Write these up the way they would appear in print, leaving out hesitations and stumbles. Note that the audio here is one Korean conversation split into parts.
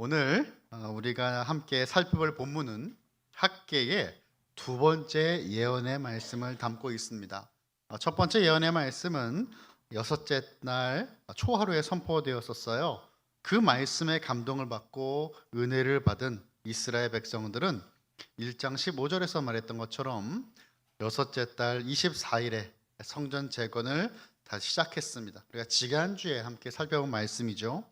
오늘 우리가 함께 살펴볼 본문은 학개의 두 번째 예언의 말씀을 담고 있습니다. 첫 번째 예언의 말씀은 여섯째 날 초하루에 선포되었었어요. 그 말씀에 감동을 받고 은혜를 받은 이스라엘 백성들은 1장 15절에서 말했던 것처럼 여섯째 달 24일에 성전 재건을 다시 시작했습니다. 우리가 지난주에 함께 살펴본 말씀이죠.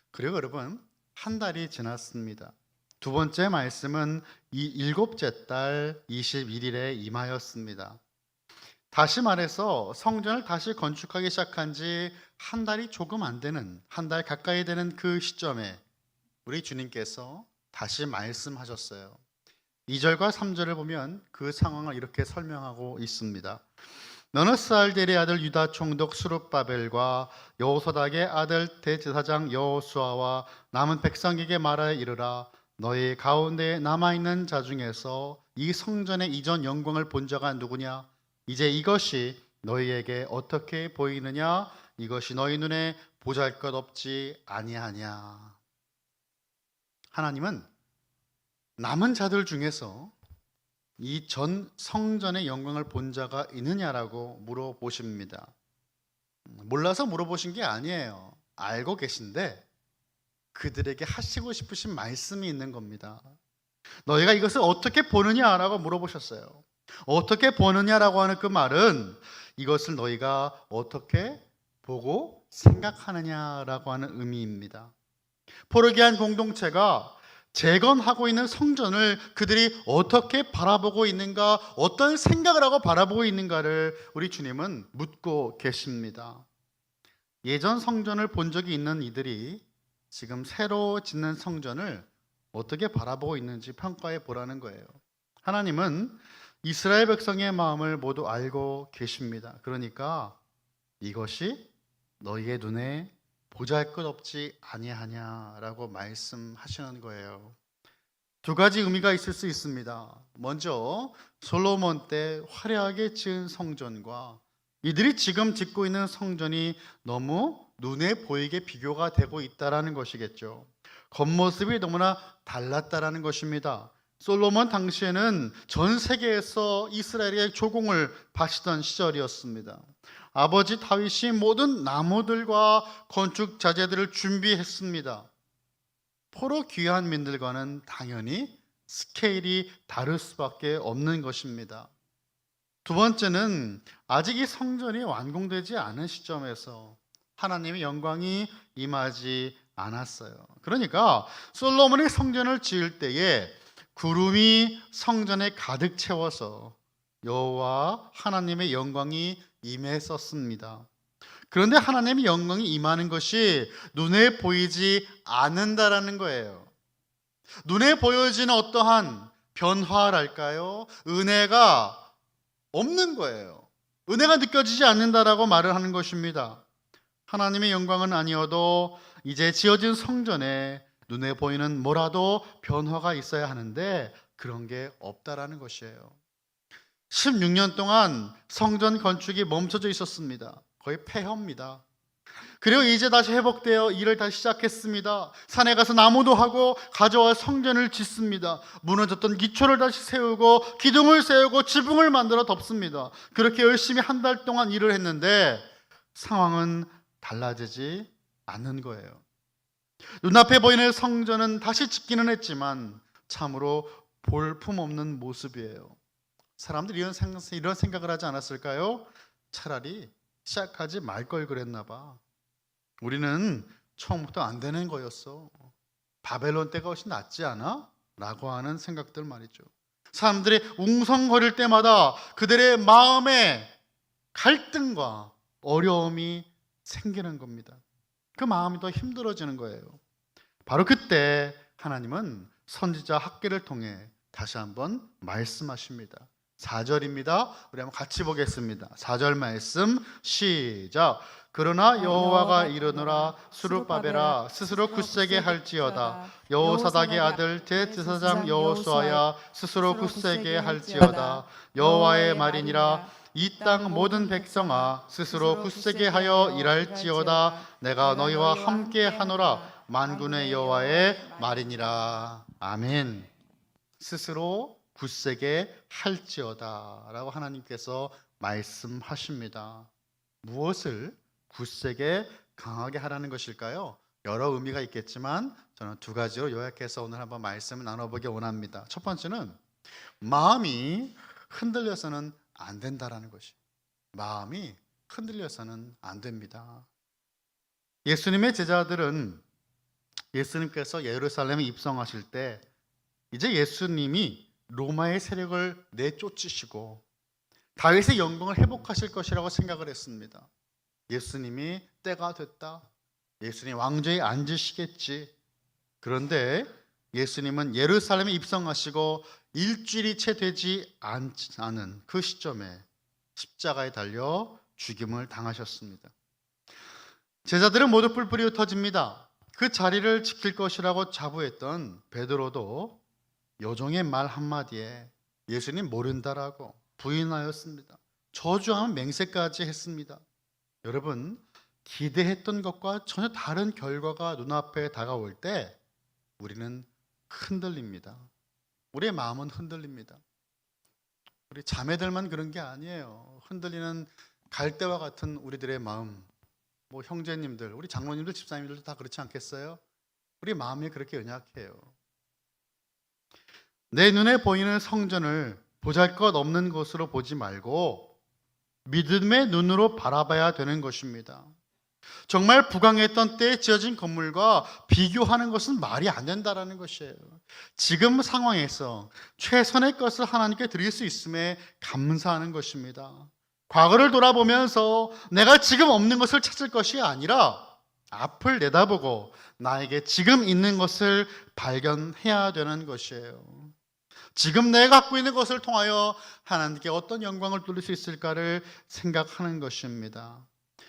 그리고 여러분, 한 달이 지났습니다. 두 번째 말씀은 이 일곱째 달 21일에 임하였습니다. 다시 말해서 성전을 다시 건축하기 시작한 지 한 달이 조금 안 되는, 한 달 가까이 되는 그 시점에 우리 주님께서 다시 말씀하셨어요. 2절과 3절을 보면 그 상황을 이렇게 설명하고 있습니다. 너는 스알델의 아들 유다 총독 스룹바벨과 여호사닥의 아들 대제사장 여호수아와 남은 백성에게 말하여 이르라. 너희 가운데 남아있는 자 중에서 이 성전의 이전 영광을 본 자가 누구냐? 이제 이것이 너희에게 어떻게 보이느냐? 이것이 너희 눈에 보잘것없지 아니하냐? 하나님은 남은 자들 중에서 이 전 성전의 영광을 본 자가 있느냐라고 물어보십니다. 몰라서 물어보신 게 아니에요. 알고 계신데 그들에게 하시고 싶으신 말씀이 있는 겁니다. 너희가 이것을 어떻게 보느냐라고 물어보셨어요. 어떻게 보느냐라고 하는 그 말은 이것을 너희가 어떻게 보고 생각하느냐라고 하는 의미입니다. 포르기안 공동체가 재건하고 있는 성전을 그들이 어떻게 바라보고 있는가, 어떤 생각을 하고 바라보고 있는가를 우리 주님은 묻고 계십니다. 예전 성전을 본 적이 있는 이들이 지금 새로 짓는 성전을 어떻게 바라보고 있는지 평가해 보라는 거예요. 하나님은 이스라엘 백성의 마음을 모두 알고 계십니다. 그러니까 이것이 너희의 눈에 보잘것없지 아니하냐라고 말씀하시는 거예요. 두 가지 의미가 있을 수 있습니다. 먼저 솔로몬 때 화려하게 지은 성전과 이들이 지금 짓고 있는 성전이 너무 눈에 보이게 비교가 되고 있다라는 것이겠죠. 겉모습이 너무나 달랐다라는 것입니다. 솔로몬 당시에는 전 세계에서 이스라엘의 조공을 바치던 시절이었습니다. 아버지 다윗이 모든 나무들과 건축 자재들을 준비했습니다. 포로 귀한 민들과는 당연히 스케일이 다를 수밖에 없는 것입니다. 두 번째는 아직 이 성전이 완공되지 않은 시점에서 하나님의 영광이 임하지 않았어요. 그러니까 솔로몬이 성전을 지을 때에 구름이 성전에 가득 채워서 여호와 하나님의 영광이 임했었습니다. 그런데 하나님의 영광이 임하는 것이 눈에 보이지 않는다라는 거예요. 눈에 보여지는 어떠한 변화랄까요? 은혜가 없는 거예요. 은혜가 느껴지지 않는다라고 말을 하는 것입니다. 하나님의 영광은 아니어도 이제 지어진 성전에 눈에 보이는 뭐라도 변화가 있어야 하는데 그런 게 없다라는 것이에요. 16년 동안 성전 건축이 멈춰져 있었습니다. 거의 폐허입니다. 그리고 이제 다시 회복되어 일을 다시 시작했습니다. 산에 가서 나무도 하고 가져와 성전을 짓습니다. 무너졌던 기초를 다시 세우고 기둥을 세우고 지붕을 만들어 덮습니다. 그렇게 열심히 한 달 동안 일을 했는데 상황은 달라지지 않는 거예요. 눈앞에 보이는 성전은 다시 짓기는 했지만 참으로 볼품없는 모습이에요. 사람들이 이런 생각을 하지 않았을까요? 차라리 시작하지 말 걸 그랬나 봐. 우리는 처음부터 안 되는 거였어. 바벨론 때가 훨씬 낫지 않아? 라고 하는 생각들 말이죠. 사람들이 웅성거릴 때마다 그들의 마음에 갈등과 어려움이 생기는 겁니다. 그 마음이 더 힘들어지는 거예요. 바로 그때 하나님은 선지자 학개를 통해 다시 한번 말씀하십니다. 4절입니다. 우리 한번 같이 보겠습니다. 4절 말씀 시작. 그러나 여호와가 이르노라 스룹바벨아 스스로 굳세게 할지어다. 여호사닥의 아들 대제사장 여호수아야 스스로 굳세게 할지어다. 여호와의 말이니라. 이 땅 모든 백성아 스스로 굳세게 하여 일할지어다. 내가 너희와 함께 하노라. 만군의 여호와의 말이니라. 아멘. 스스로 굳세게 할지어다 라고 하나님께서 말씀하십니다. 무엇을 굳세게 강하게 하라는 것일까요? 여러 의미가 있겠지만 저는 두 가지로 요약해서 오늘 한번 말씀을 나눠보기 원합니다. 첫 번째는 마음이 흔들려서는 안 된다라는 것이. 마음이 흔들려서는 안 됩니다. 예수님의 제자들은 예수님께서 예루살렘에 입성하실 때 이제 예수님이 로마의 세력을 내쫓으시고 다윗의 영광을 회복하실 것이라고 생각을 했습니다. 예수님이 때가 됐다. 예수님 왕좌에 앉으시겠지. 그런데 예수님은 예루살렘에 입성하시고 일주일이 채 되지 않은 그 시점에 십자가에 달려 죽임을 당하셨습니다. 제자들은 모두 뿔뿔이 흩어집니다. 그 자리를 지킬 것이라고 자부했던 베드로도 여종의 말 한마디에 예수님 모른다라고 부인하였습니다. 저주하면 맹세까지 했습니다. 여러분, 기대했던 것과 전혀 다른 결과가 눈앞에 다가올 때 우리는 흔들립니다. 우리의 마음은 흔들립니다. 우리 자매들만 그런 게 아니에요. 흔들리는 갈대와 같은 우리들의 마음, 뭐 형제님들, 우리 장로님들, 집사님들도 다 그렇지 않겠어요? 우리 마음이 그렇게 연약해요. 내 눈에 보이는 성전을 보잘것없는 것으로 보지 말고 믿음의 눈으로 바라봐야 되는 것입니다. 정말 부강했던 때에 지어진 건물과 비교하는 것은 말이 안 된다는 것이에요. 지금 상황에서 최선의 것을 하나님께 드릴 수 있음에 감사하는 것입니다. 과거를 돌아보면서 내가 지금 없는 것을 찾을 것이 아니라 앞을 내다보고 나에게 지금 있는 것을 발견해야 되는 것이에요. 지금 내가 갖고 있는 것을 통하여 하나님께 어떤 영광을 돌릴 수 있을까를 생각하는 것입니다.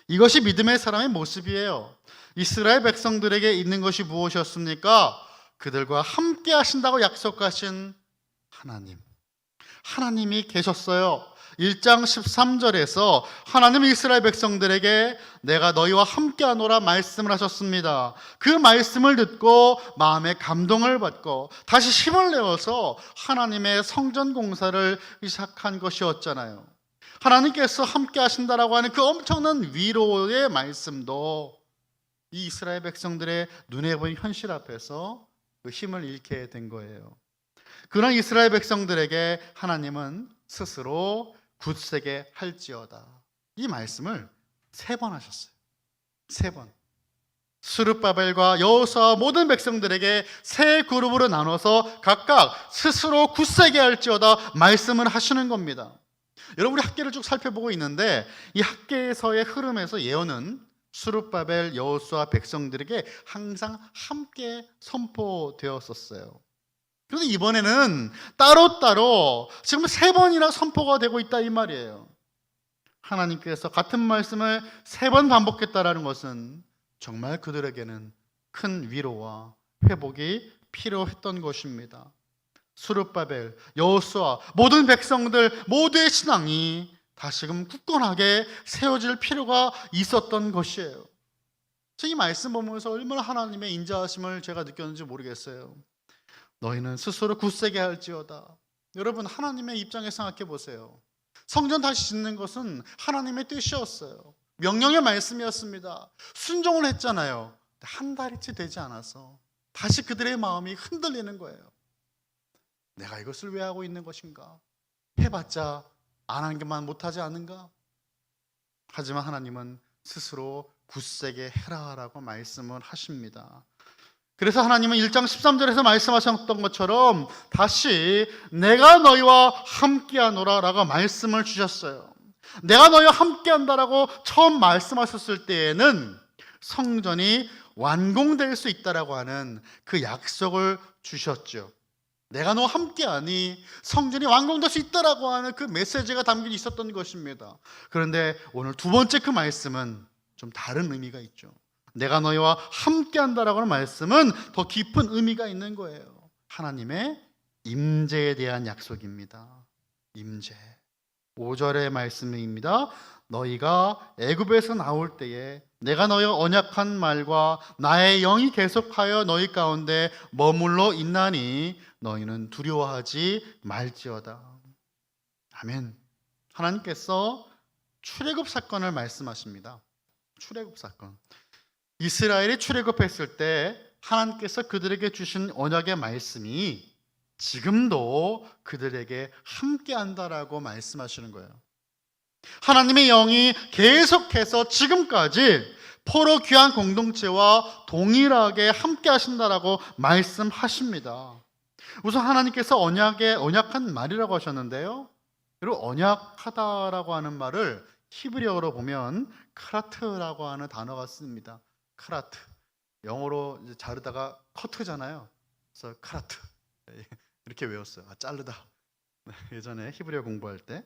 이것이 믿음의 사람의 모습이에요. 이스라엘 백성들에게 있는 것이 무엇이었습니까? 그들과 함께 하신다고 약속하신 하나님. 하나님이 계셨어요. 1장 13절에서 하나님 이스라엘 백성들에게 내가 너희와 함께하노라 말씀을 하셨습니다. 그 말씀을 듣고 마음에 감동을 받고 다시 힘을 내어서 하나님의 성전 공사를 시작한 것이었잖아요. 하나님께서 함께 하신다라고 하는 그 엄청난 위로의 말씀도 이 이스라엘 백성들의 눈에 보이는 현실 앞에서 그 힘을 잃게 된 거예요. 그런 이스라엘 백성들에게 하나님은 스스로 굳세게 할지어다, 이 말씀을 3번 하셨어요. 3번. 스룹바벨과 여호수아 모든 백성들에게 세 그룹으로 나눠서 각각 스스로 굳세게 할지어다 말씀을 하시는 겁니다. 여러분, 우리 학계를 쭉 살펴보고 있는데 이 학계에서의 흐름에서 예언은 스룹바벨, 여호수아 백성들에게 항상 함께 선포되었었어요. 그런데 이번에는 따로따로 지금 3번이나 선포가 되고 있다 이 말이에요. 하나님께서 같은 말씀을 3번 반복했다라는 것은 정말 그들에게는 큰 위로와 회복이 필요했던 것입니다. 스룹바벨, 여호수아, 모든 백성들 모두의 신앙이 다시금 굳건하게 세워질 필요가 있었던 것이에요. 이 말씀 보면서 얼마나 하나님의 인자하심을 제가 느꼈는지 모르겠어요. 너희는 스스로 굳세게 할지어다. 여러분, 하나님의 입장에서 생각해 보세요. 성전 다시 짓는 것은 하나님의 뜻이었어요. 명령의 말씀이었습니다. 순종을 했잖아요. 한 달이치 되지 않아서 다시 그들의 마음이 흔들리는 거예요. 내가 이것을 왜 하고 있는 것인가? 해봤자 안 하는 것만 못하지 않는가? 하지만 하나님은 스스로 굳세게 해라라고 말씀을 하십니다. 그래서 하나님은 1장 13절에서 말씀하셨던 것처럼 다시 내가 너희와 함께하노라 라고 말씀을 주셨어요. 내가 너희와 함께한다라고 처음 말씀하셨을 때에는 성전이 완공될 수 있다라고 하는 그 약속을 주셨죠. 내가 너와 함께하니 성전이 완공될 수 있다라고 하는 그 메시지가 담겨 있었던 것입니다. 그런데 오늘 두 번째 그 말씀은 좀 다른 의미가 있죠. 내가 너희와 함께한다라고 하는 말씀은 더 깊은 의미가 있는 거예요. 하나님의 임재에 대한 약속입니다. 임재. 5절의 말씀입니다. 너희가 애굽에서 나올 때에 내가 너희 언약한 말과 나의 영이 계속하여 너희 가운데 머물러 있나니 너희는 두려워하지 말지어다. 아멘. 하나님께서 출애굽 사건을 말씀하십니다. 출애굽 사건. 이스라엘이 출애굽했을 때 하나님께서 그들에게 주신 언약의 말씀이 지금도 그들에게 함께한다라고 말씀하시는 거예요. 하나님의 영이 계속해서 지금까지 포로 귀한 공동체와 동일하게 함께 하신다라고 말씀하십니다. 우선 하나님께서 언약한 말이라고 하셨는데요. 그리고 언약하다라고 하는 말을 히브리어로 보면 카라트라고 하는 단어가 씁니다. 카라트. 영어로 이제 자르다가 커트잖아요. 그래서 카라트. 이렇게 외웠어요. 자르다. 예전에 히브리어 공부할 때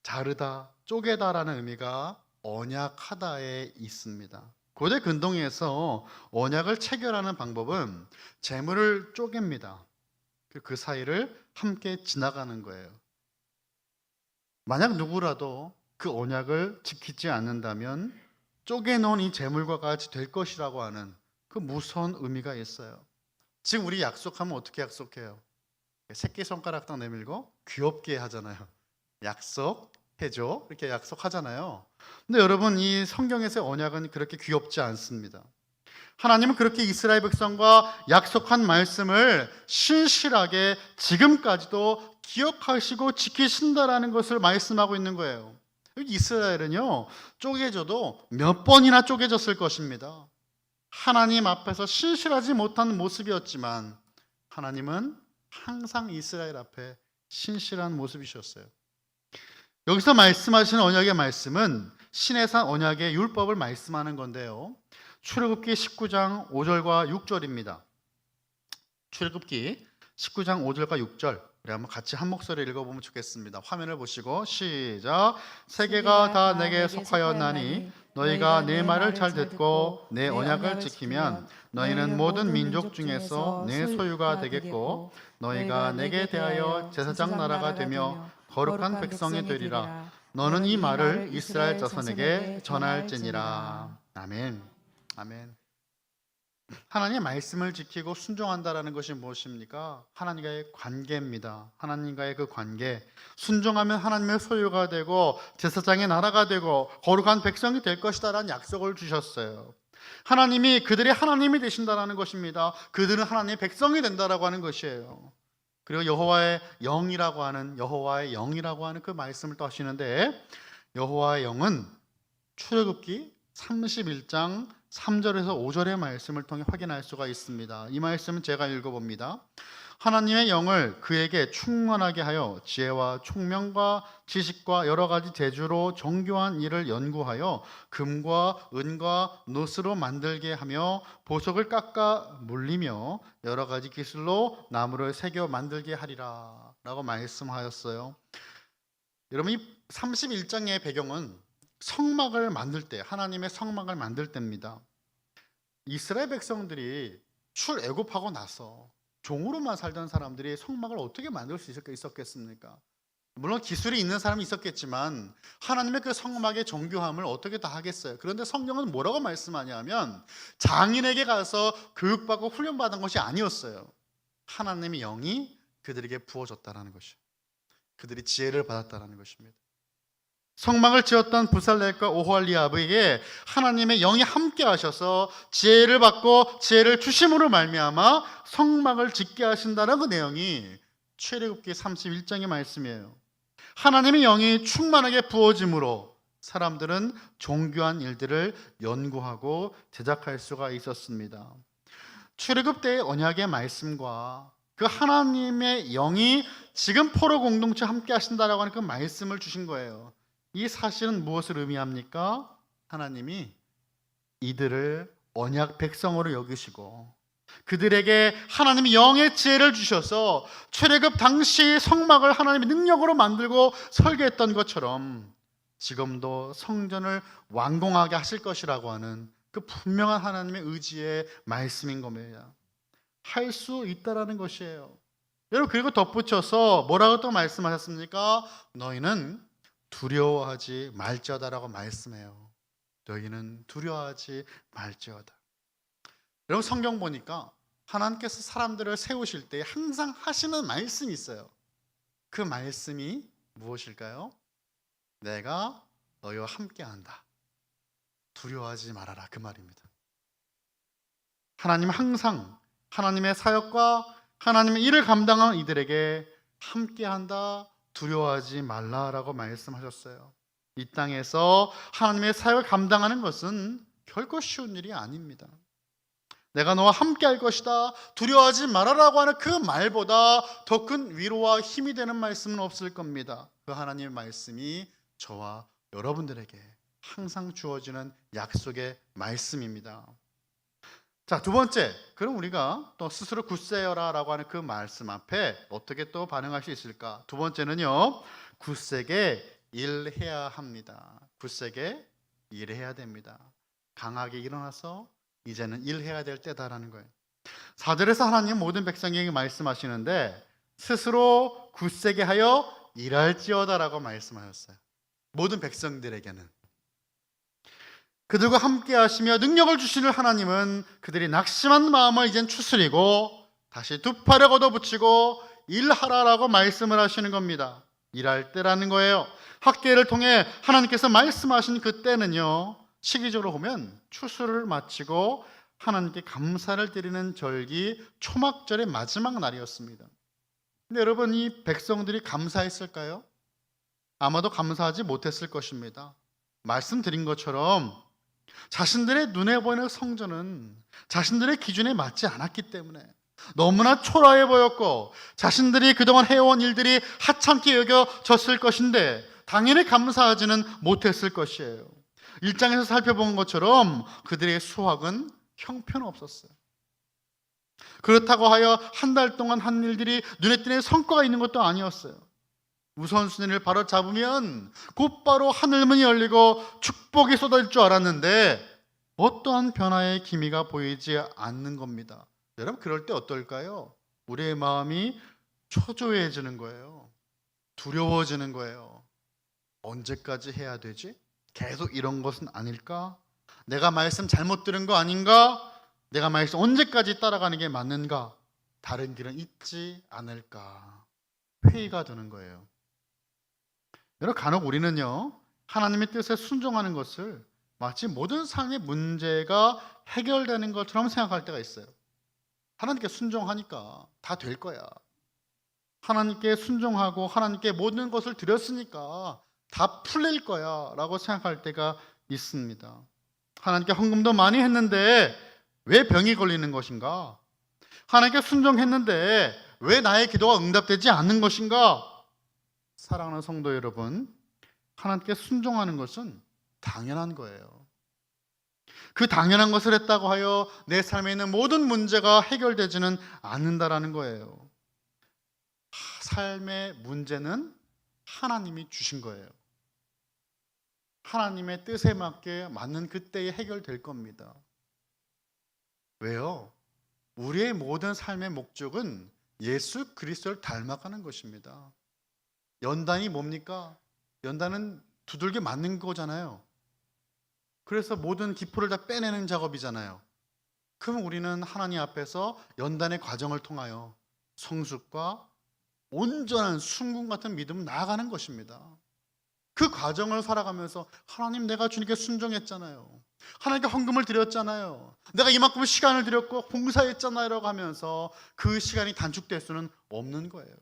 자르다, 쪼개다라는 의미가 언약하다에 있습니다. 고대 근동에서 언약을 체결하는 방법은 재물을 쪼갭니다. 그 사이를 함께 지나가는 거예요. 만약 누구라도 그 언약을 지키지 않는다면 쪼개놓은 이 재물과 같이 될 것이라고 하는 그 무서운 의미가 있어요. 지금 우리 약속하면 어떻게 약속해요? 새끼손가락 딱 내밀고 귀엽게 하잖아요. 약속해줘 이렇게 약속하잖아요. 근데 여러분, 이 성경에서의 언약은 그렇게 귀엽지 않습니다. 하나님은 그렇게 이스라엘 백성과 약속한 말씀을 신실하게 지금까지도 기억하시고 지키신다라는 것을 말씀하고 있는 거예요. 이스라엘은요, 쪼개져도 몇 번이나 쪼개졌을 것입니다. 하나님 앞에서 신실하지 못한 모습이었지만 하나님은 항상 이스라엘 앞에 신실한 모습이셨어요. 여기서 말씀하시는 언약의 말씀은 시내산 언약의 율법을 말씀하는 건데요. 출애굽기 19장 5절과 6절입니다. 출애굽기 19장 5절과 6절, 우리 한번 같이 한 목소리 읽어보면 좋겠습니다. 화면을 보시고 시작. 세계가 다 내게 속하였나니 너희가 내 말을 잘 듣고 내 언약을 지키면 너희는 모든 민족 중에서 내 소유가 되겠고 너희가 내게 대하여 제사장 나라가 되며 거룩한 백성이 되리라. 너는 이 말을 이스라엘 자손에게 전할지니라. 아멘. 아멘. 하나님의 말씀을 지키고 순종한다라는 것이 무엇입니까? 하나님과의 관계입니다. 하나님과의 그 관계. 순종하면 하나님의 소유가 되고 제사장의 나라가 되고 거룩한 백성이 될 것이다라는 약속을 주셨어요. 하나님이 그들의 하나님이 되신다라는 것입니다. 그들은 하나님의 백성이 된다라고 하는 것이에요. 그리고 여호와의 영이라고 하는 그 말씀을 또 하시는데, 여호와의 영은 출애굽기 31장 3절에서 5절의 말씀을 통해 확인할 수가 있습니다. 이 말씀은 제가 읽어봅니다. 하나님의 영을 그에게 충만하게 하여 지혜와 총명과 지식과 여러 가지 재주로 정교한 일을 연구하여 금과 은과 노스로 만들게 하며 보석을 깎아 물리며 여러 가지 기술로 나무를 새겨 만들게 하리라 라고 말씀하였어요. 여러분, 이 31장의 배경은 성막을 만들 때, 하나님의 성막을 만들 때입니다. 이스라엘 백성들이 출애굽하고 나서 종으로만 살던 사람들이 성막을 어떻게 만들 수 있었겠습니까? 물론 기술이 있는 사람이 있었겠지만 하나님의 그 성막의 정교함을 어떻게 다 하겠어요? 그런데 성경은 뭐라고 말씀하냐면 장인에게 가서 교육받고 훈련받은 것이 아니었어요. 하나님의 영이 그들에게 부어졌다는 것이에요. 그들이 지혜를 받았다는 것입니다. 성막을 지었던 부살렐과 오홀리압에게 하나님의 영이 함께 하셔서 지혜를 받고 지혜를 주심으로 말미암아 성막을 짓게 하신다는 그 내용이 출애굽기 31장의 말씀이에요. 하나님의 영이 충만하게 부어짐으로 사람들은 정교한 일들을 연구하고 제작할 수가 있었습니다. 출애굽 때의 언약의 말씀과 그 하나님의 영이 지금 포로 공동체 함께 하신다라고 하는 그 말씀을 주신 거예요. 이 사실은 무엇을 의미합니까? 하나님이 이들을 언약 백성으로 여기시고 그들에게 하나님이 영의 지혜를 주셔서 출애굽 당시 성막을 하나님의 능력으로 만들고 설계했던 것처럼 지금도 성전을 완공하게 하실 것이라고 하는 그 분명한 하나님의 의지의 말씀인 겁니다. 할 수 있다라는 것이에요. 여러분, 그리고 덧붙여서 뭐라고 또 말씀하셨습니까? 너희는 두려워하지 말지어다라고 말씀해요. 너희는 두려워하지 말지어다. 여러분, 성경 보니까 하나님께서 사람들을 세우실 때 항상 하시는 말씀이 있어요. 그 말씀이 무엇일까요? 내가 너희와 함께한다. 두려워하지 말아라, 그 말입니다. 하나님은 항상 하나님의 사역과 하나님의 일을 감당한 이들에게 함께한다, 두려워하지 말라라고 말씀하셨어요. 이 땅에서 하나님의 사역을 감당하는 것은 결코 쉬운 일이 아닙니다. 내가 너와 함께 할 것이다, 두려워하지 말아라고 하는 그 말보다 더 큰 위로와 힘이 되는 말씀은 없을 겁니다. 그 하나님의 말씀이 저와 여러분들에게 항상 주어지는 약속의 말씀입니다. 자, 두 번째, 그럼 우리가 또 스스로 굳세여라 라고 하는 그 말씀 앞에 어떻게 또 반응할 수 있을까? 두 번째는요, 굳세게 일해야 합니다. 굳세게 일해야 됩니다. 강하게 일어나서 이제는 일해야 될 때다라는 거예요. 4절에서 하나님 모든 백성에게 말씀하시는데 스스로 굳세게 하여 일할지어다라고 말씀하셨어요. 모든 백성들에게는. 그들과 함께 하시며 능력을 주시는 하나님은 그들이 낙심한 마음을 이젠 추스리고 다시 두 팔에 걷어붙이고 일하라라고 말씀을 하시는 겁니다. 일할 때라는 거예요. 학계를 통해 하나님께서 말씀하신 그때는요, 시기적으로 보면 추수를 마치고 하나님께 감사를 드리는 절기 초막절의 마지막 날이었습니다. 근데 여러분, 이 백성들이 감사했을까요? 아마도 감사하지 못했을 것입니다. 말씀드린 것처럼 자신들의 눈에 보이는 성전은 자신들의 기준에 맞지 않았기 때문에 너무나 초라해 보였고 자신들이 그동안 해온 일들이 하찮게 여겨졌을 것인데 당연히 감사하지는 못했을 것이에요. 1장에서 살펴본 것처럼 그들의 수확은 형편없었어요. 그렇다고 하여 한 달 동안 한 일들이 눈에 띄는 성과가 있는 것도 아니었어요. 우선순위를 바로 잡으면 곧바로 하늘문이 열리고 축복이 쏟아질 줄 알았는데 어떠한 변화의 기미가 보이지 않는 겁니다. 여러분, 그럴 때 어떨까요? 우리의 마음이 초조해지는 거예요. 두려워지는 거예요. 언제까지 해야 되지? 계속 이런 것은 아닐까? 내가 말씀 잘못 들은 거 아닌가? 내가 말씀 언제까지 따라가는 게 맞는가? 다른 길은 있지 않을까? 회의가 드는 거예요. 여러분, 간혹 우리는요, 하나님의 뜻에 순종하는 것을 마치 모든 삶의 문제가 해결되는 것처럼 생각할 때가 있어요. 하나님께 순종하니까 다 될 거야. 하나님께 순종하고 하나님께 모든 것을 드렸으니까 다 풀릴 거야 라고 생각할 때가 있습니다. 하나님께 헌금도 많이 했는데 왜 병이 걸리는 것인가? 하나님께 순종했는데 왜 나의 기도가 응답되지 않는 것인가? 사랑하는 성도 여러분, 하나님께 순종하는 것은 당연한 거예요. 그 당연한 것을 했다고 하여 내 삶에 있는 모든 문제가 해결되지는 않는다라는 거예요. 삶의 문제는 하나님이 주신 거예요. 하나님의 뜻에 맞게 맞는 그때에 해결될 겁니다. 왜요? 우리의 모든 삶의 목적은 예수 그리스도를 닮아가는 것입니다. 연단이 뭡니까? 연단은 두들겨 맞는 거잖아요. 그래서 모든 기포를 다 빼내는 작업이잖아요. 그럼 우리는 하나님 앞에서 연단의 과정을 통하여 성숙과 온전한 순금 같은 믿음을 나아가는 것입니다. 그 과정을 살아가면서 하나님, 내가 주님께 순종했잖아요. 하나님께 헌금을 드렸잖아요. 내가 이만큼 시간을 드렸고 봉사했잖아요 라고 하면서 그 시간이 단축될 수는 없는 거예요.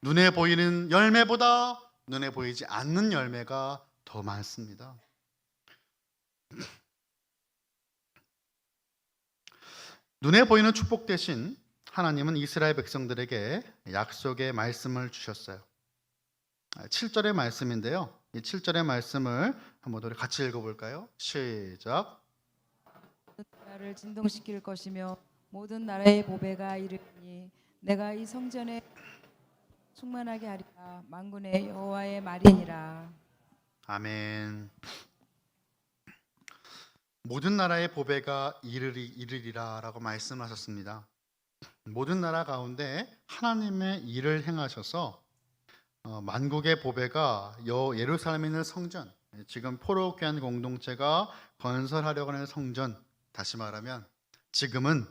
눈에 보이는 열매보다 눈에 보이지 않는 열매가 더 많습니다. 눈에 보이는 축복 대신 하나님은 이스라엘 백성들에게 약속의 말씀을 주셨어요. 7절의 말씀인데요. 이 7절의 말씀을 한번 우리 같이 읽어볼까요? 시작. 나라를 진동시킬 것이며 모든 나라의 보배가 이르니 내가 이 성전에 충만하게 하리라. 만군의 여호와의 말이니라. 아멘. 모든 나라의 보배가 이르리라 라고 말씀하셨습니다. 모든 나라 가운데 하나님의 일을 행하셔서 만국의 보배가 예루살렘에 있는 성전, 지금 포로교환 공동체가 건설하려고 하는 성전, 다시 말하면 지금은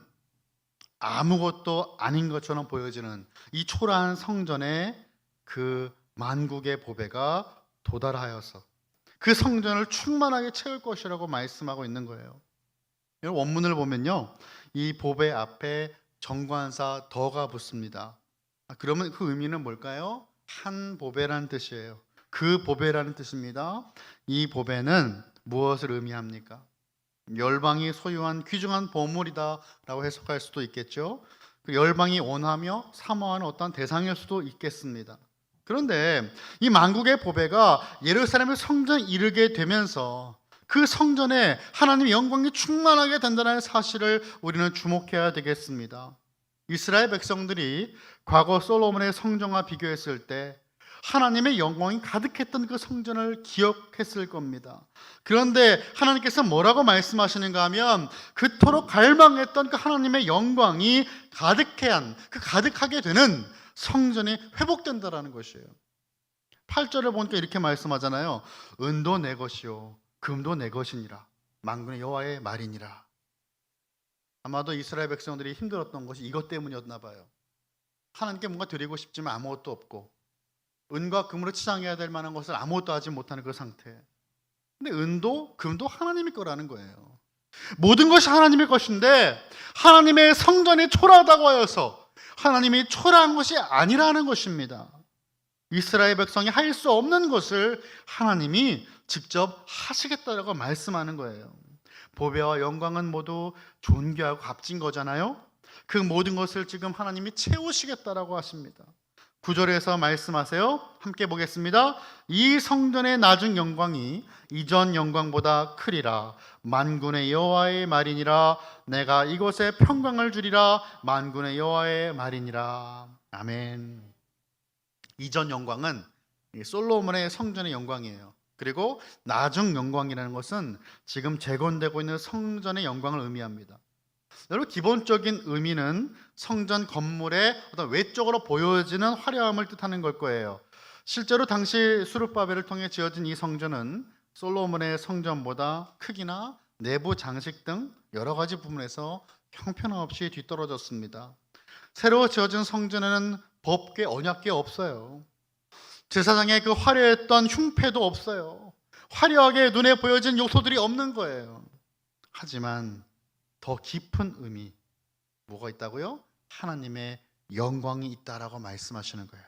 아무것도 아닌 것처럼 보여지는 이 초라한 성전에 그 만국의 보배가 도달하여서 그 성전을 충만하게 채울 것이라고 말씀하고 있는 거예요. 원문을 보면요, 이 보배 앞에 정관사 더가 붙습니다. 그러면 그 의미는 뭘까요? 한 보배라는 뜻이에요. 그 보배라는 뜻입니다. 이 보배는 무엇을 의미합니까? 열방이 소유한 귀중한 보물이다라고 해석할 수도 있겠죠. 열방이 원하며 사모하는 어떤 대상일 수도 있겠습니다. 그런데 이 만국의 보배가 예루살렘의 성전에 이르게 되면서 그 성전에 하나님의 영광이 충만하게 된다는 사실을 우리는 주목해야 되겠습니다. 이스라엘 백성들이 과거 솔로몬의 성전과 비교했을 때 하나님의 영광이 가득했던 그 성전을 기억했을 겁니다. 그런데 하나님께서 뭐라고 말씀하시는가 하면 그토록 갈망했던 그 하나님의 영광이 가득하게 되는 성전이 회복된다라는 것이에요. 8절을 보니까 이렇게 말씀하잖아요. 은도 내 것이요 금도 내 것이니라 만군의 여호와의 말이니라. 아마도 이스라엘 백성들이 힘들었던 것이 이것 때문이었나 봐요. 하나님께 뭔가 드리고 싶지만 아무것도 없고 은과 금으로 치장해야 될 만한 것을 아무것도 하지 못하는 그 상태. 근데 은도 금도 하나님의 거라는 거예요. 모든 것이 하나님의 것인데 하나님의 성전이 초라하다고 하여서 하나님이 초라한 것이 아니라는 것입니다. 이스라엘 백성이 할 수 없는 것을 하나님이 직접 하시겠다라고 말씀하는 거예요. 보배와 영광은 모두 존귀하고 값진 거잖아요. 그 모든 것을 지금 하나님이 채우시겠다라고 하십니다. 9절에서 말씀하세요. 함께 보겠습니다. 이 성전의 나중 영광이 이전 영광보다 크리라. 만군의 여호와의 말이니라. 내가 이곳에 평강을 주리라. 만군의 여호와의 말이니라. 아멘. 이전 영광은 솔로몬의 성전의 영광이에요. 그리고 나중 영광이라는 것은 지금 재건되고 있는 성전의 영광을 의미합니다. 여러분, 기본적인 의미는 성전 건물의 어떤 외적으로 보여지는 화려함을 뜻하는 걸 거예요. 실제로 당시 수룹바벨을 통해 지어진 이 성전은 솔로몬의 성전보다 크기나 내부 장식 등 여러 가지 부분에서 형편없이 뒤떨어졌습니다. 새로 지어진 성전에는 법궤, 언약궤 없어요. 제사장의 그 화려했던 흉패도 없어요. 화려하게 눈에 보여진 요소들이 없는 거예요. 하지만 더 깊은 의미, 뭐가 있다고요? 하나님의 영광이 있다라고 말씀하시는 거예요.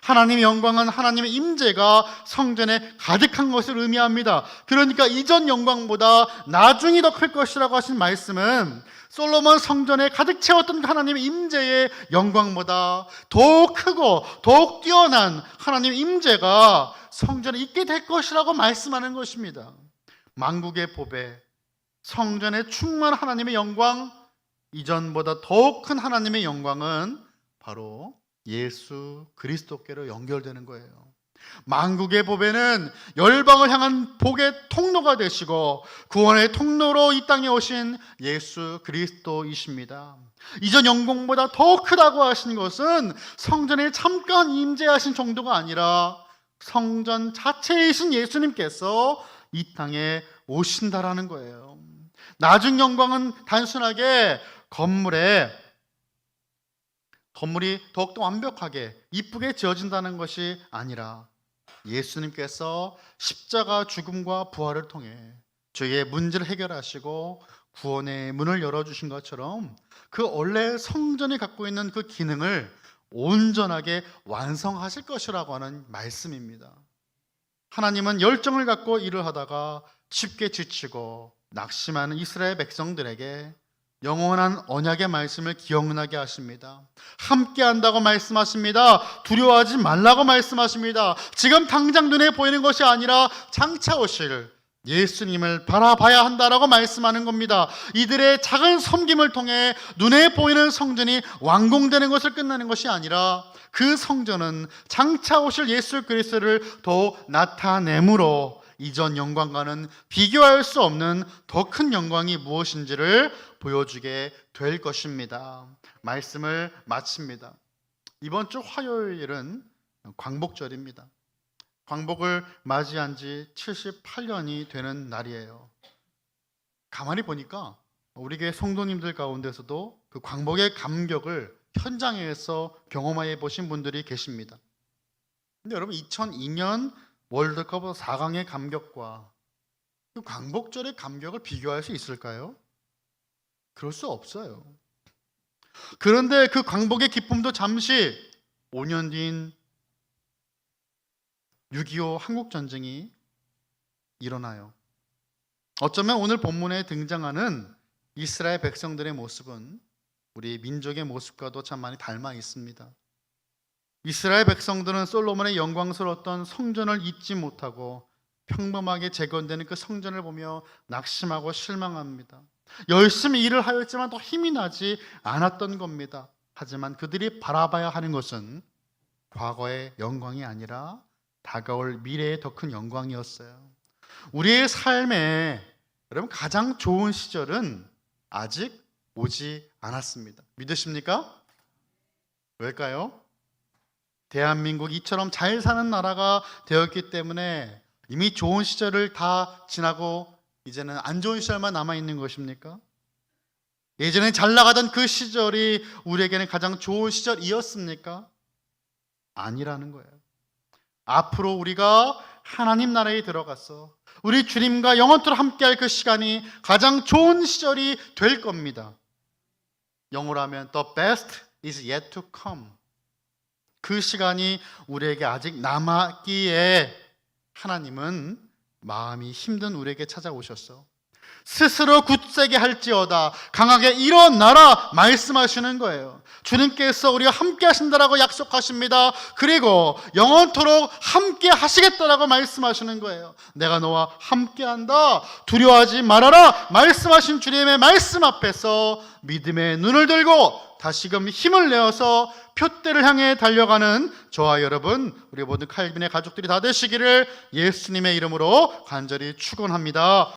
하나님의 영광은 하나님의 임재가 성전에 가득한 것을 의미합니다. 그러니까 이전 영광보다 나중이 더 클 것이라고 하신 말씀은 솔로몬 성전에 가득 채웠던 하나님의 임재의 영광보다 더욱 크고 더욱 뛰어난 하나님의 임재가 성전에 있게 될 것이라고 말씀하는 것입니다. 만국의 보배, 성전에 충만한 하나님의 영광, 이전보다 더욱 큰 하나님의 영광은 바로 예수 그리스도께로 연결되는 거예요. 만국의 보배는 열방을 향한 복의 통로가 되시고 구원의 통로로 이 땅에 오신 예수 그리스도이십니다. 이전 영광보다 더 크다고 하신 것은 성전에 잠깐 임재하신 정도가 아니라 성전 자체이신 예수님께서 이 땅에 오신다라는 거예요. 나중 영광은 단순하게 건물이 더욱더 완벽하게 이쁘게 지어진다는 것이 아니라 예수님께서 십자가 죽음과 부활을 통해 저희의 문제를 해결하시고 구원의 문을 열어주신 것처럼 그 원래 성전이 갖고 있는 그 기능을 온전하게 완성하실 것이라고 하는 말씀입니다. 하나님은 열정을 갖고 일을 하다가 쉽게 지치고 낙심하는 이스라엘 백성들에게 영원한 언약의 말씀을 기억나게 하십니다. 함께 한다고 말씀하십니다. 두려워하지 말라고 말씀하십니다. 지금 당장 눈에 보이는 것이 아니라 장차 오실 예수님을 바라봐야 한다라고 말씀하는 겁니다. 이들의 작은 섬김을 통해 눈에 보이는 성전이 완공되는 것을 끝나는 것이 아니라 그 성전은 장차 오실 예수 그리스도를 더 나타내므로 이전 영광과는 비교할 수 없는 더 큰 영광이 무엇인지를 보여주게 될 것입니다. 말씀을 마칩니다. 이번 주 화요일은 광복절입니다. 광복을 맞이한 지 78년이 되는 날이에요. 가만히 보니까 우리 교회 성도님들 가운데서도 그 광복의 감격을 현장에서 경험해 보신 분들이 계십니다. 근데 여러분, 2002년 월드컵 4강의 감격과 그 광복절의 감격을 비교할 수 있을까요? 그럴 수 없어요. 그런데 그 광복의 기쁨도 잠시 5년 뒤인 6.25 한국전쟁이 일어나요. 어쩌면 오늘 본문에 등장하는 이스라엘 백성들의 모습은 우리 민족의 모습과도 참 많이 닮아 있습니다. 이스라엘 백성들은 솔로몬의 영광스러웠던 성전을 잊지 못하고 평범하게 재건되는 그 성전을 보며 낙심하고 실망합니다. 열심히 일을 하였지만 더 힘이 나지 않았던 겁니다. 하지만 그들이 바라봐야 하는 것은 과거의 영광이 아니라 다가올 미래의 더 큰 영광이었어요. 우리의 삶에 여러분 가장 좋은 시절은 아직 오지 않았습니다. 믿으십니까? 왜일까요? 대한민국 이처럼 잘 사는 나라가 되었기 때문에 이미 좋은 시절을 다 지나고 이제는 안 좋은 시절만 남아있는 것입니까? 예전에 잘 나가던 그 시절이 우리에게는 가장 좋은 시절이었습니까? 아니라는 거예요. 앞으로 우리가 하나님 나라에 들어가서 우리 주님과 영원토록 함께할 그 시간이 가장 좋은 시절이 될 겁니다. 영어로 하면 The best is yet to come. 그 시간이 우리에게 아직 남았기에 하나님은 마음이 힘든 우리에게 찾아오셨어. 스스로 굳세게 할지어다 강하게 일어나라 말씀하시는 거예요. 주님께서 우리와 함께 하신다라고 약속하십니다. 그리고 영원토록 함께 하시겠다라고 말씀하시는 거예요. 내가 너와 함께 한다, 두려워하지 말아라 말씀하신 주님의 말씀 앞에서 믿음의 눈을 들고 다시금 힘을 내어서 표대를 향해 달려가는 저와 여러분, 우리 모든 칼빈의 가족들이 다 되시기를 예수님의 이름으로 간절히 축원합니다.